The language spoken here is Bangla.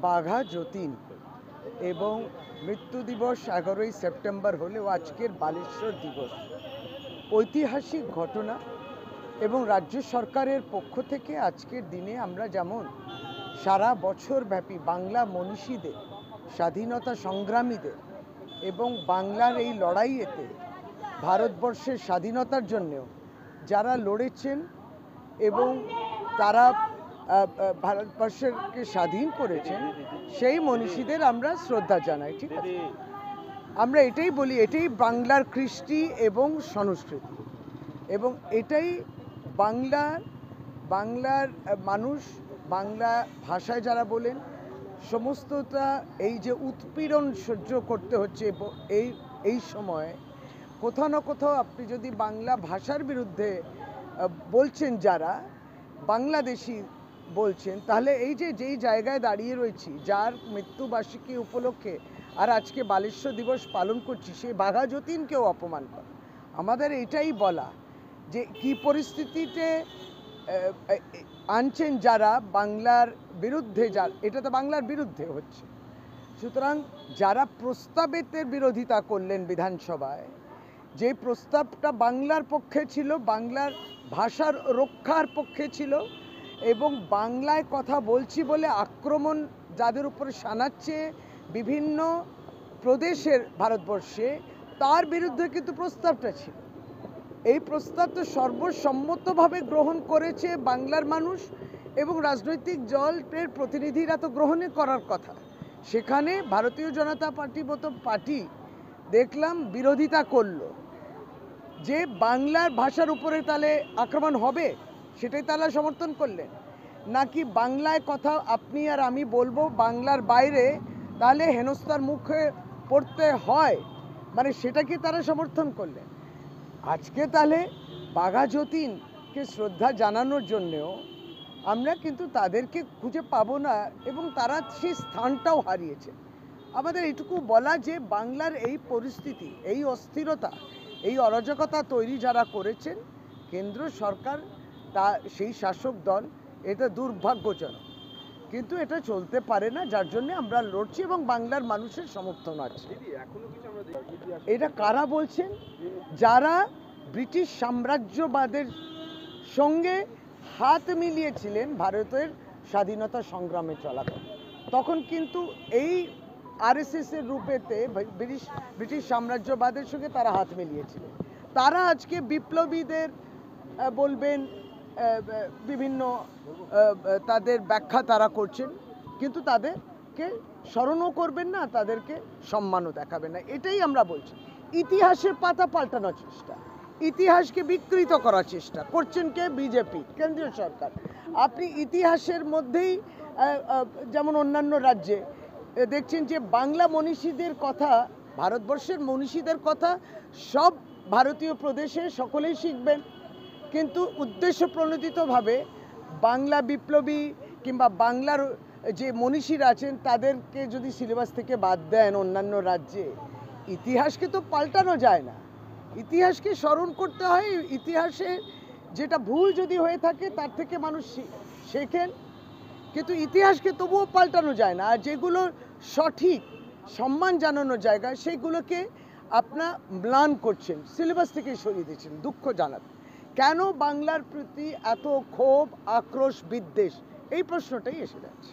বাঘা যতীন এবং মৃত্যু দিবস 11ই সেপ্টেম্বর হলেও আজকের বালেশ্বর দিবস ঐতিহাসিক ঘটনা এবং রাজ্য সরকারের পক্ষ থেকে আজকের দিনে আমরা যেমন সারা বছর ব্যাপী বাংলা মনীষীদের, স্বাধীনতা সংগ্রামীদের এবং বাংলার এই লড়াইয়েতে ভারতবর্ষের স্বাধীনতার জন্যেও যারা লড়েছেন এবং তারা ভারতবর্ষকে স্বাধীন করেছেন সেই মনীষীদের আমরা শ্রদ্ধা জানাই। ঠিক আছে, আমরা এটাই বলি, এটাই বাংলার কৃষ্টি এবং সংস্কৃতি এবং এটাই বাংলার মানুষ বাংলা ভাষায় যারা বলেন সমস্তটা এই যে উৎপীড়ন সহ্য করতে হচ্ছে এই সময় কোথাও না কোথাও আপনি যদি বাংলা ভাষার বিরুদ্ধে বলছেন, যারা বাংলাদেশি বলছেন, তাহলে এই যে যেই জায়গায় দাঁড়িয়ে রয়েছি, যার মৃত্যুবার্ষিকী উপলক্ষে আর আজকে বালেশ্বর দিবস পালন করছি, সেই বাঘা যতীনকেও অপমান করা। আমাদের এটাই বলা যে কি পরিস্থিতিতে আনছেন যারা বাংলার বিরুদ্ধে, এটা তো বাংলার বিরুদ্ধে হচ্ছে। সুতরাং যারা প্রস্তাবের বিরোধিতা করলেন বিধানসভায়, যে প্রস্তাবটা বাংলার পক্ষে ছিল, বাংলার ভাষার রক্ষার পক্ষে ছিল এবং বাংলায় কথা বলছি বলে আক্রমণ যাদের উপরে শানাচ্ছে বিভিন্ন প্রদেশের ভারতবর্ষে, তার বিরুদ্ধে কিন্তু প্রস্তাবটা ছিল। এই প্রস্তাব তো সর্বসম্মতভাবে গ্রহণ করেছে বাংলার মানুষ এবং রাজনৈতিক দলের প্রতিনিধিরা তো গ্রহণে করার কথা। সেখানে ভারতীয় জনতা পার্টির মতো পার্টি দেখলাম বিরোধিতা করলো যে বাংলার ভাষার উপরে তাহলে আক্রমণ হবে, সেটাই তারা সমর্থন করলেন। নাকি বাংলায় কথা আপনি আর আমি বলবো, বাংলার বাইরে তাহলে হেনস্থার মুখে পড়তে হয়, মানে সেটা কি তারা সমর্থন করলেন? আজকে তাহলে বাঘা যতীনকে শ্রদ্ধা জানানোর জন্যেও আমরা কিন্তু তাদেরকে খুঁজে পাবো না এবং তারা সেই স্থানটাও হারিয়েছে। আমাদের এইটুকু বলা যে বাংলার এই পরিস্থিতি, এই অস্থিরতা, এই অরাজকতা তৈরি যারা করেছেন কেন্দ্র সরকার, তা সেই শাসক দল, এটা দুর্ভাগ্যজনক, কিন্তু এটা চলতে পারে না, যার জন্য আমরা লড়ছি এবং বাংলার মানুষের সমর্থন আছে। এটা কারা বলছেন? যারা ব্রিটিশ সাম্রাজ্যবাদের সঙ্গে হাত মিলিয়েছিলেন ভারতের স্বাধীনতা সংগ্রামে চলাকালীন, তখন কিন্তু এই আরএসএসের রূপেতে ব্রিটিশ সাম্রাজ্যবাদের সঙ্গে তারা হাত মিলিয়েছিলেন। তারা আজকে বিপ্লবীদের বলবেন, বিভিন্ন তাদের ব্যাখ্যা তারা করছেন, কিন্তু তাদেরকে স্মরণও করবেন না, তাদেরকে সম্মানও দেখাবেন না। এটাই আমরা বলছি। ইতিহাসের পাতা পাল্টানোর চেষ্টা, ইতিহাসকে বিকৃত করার চেষ্টা করছেন কে? বিজেপি, কেন্দ্রীয় সরকার। আপনি ইতিহাসের মধ্যেই যেমন অন্যান্য রাজ্যে দেখছেন যে বাংলা মনীষীদের কথা, ভারতবর্ষের মনীষীদের কথা সব ভারতীয় প্রদেশে সকলেই শিখবেন, কিন্তু উদ্দেশ্য প্রণোদিতভাবে বাংলা বিপ্লবী কিংবা বাংলার যে মনীষীরা আছেন তাদেরকে যদি সিলেবাস থেকে বাদ দেন অন্যান্য রাজ্যে, ইতিহাসকে তো পাল্টানো যায় না। ইতিহাসকে স্মরণ করতে হয়, ইতিহাসে যেটা ভুল যদি হয়ে থাকে তার থেকে মানুষ শেখেন, কিন্তু ইতিহাসকে তবুও পাল্টানো যায় না। আর যেগুলো সঠিক সম্মান জানানোর জায়গা, সেগুলোকে আপনার ম্লান করছেন, সিলেবাস থেকে সরিয়ে দিচ্ছেন। দুঃখ জানাতে কেন বাংলার প্রতি এত ক্ষোভ, আক্রোশ, বিদ্বেষ, এই প্রশ্নটাই এসে যাচ্ছে।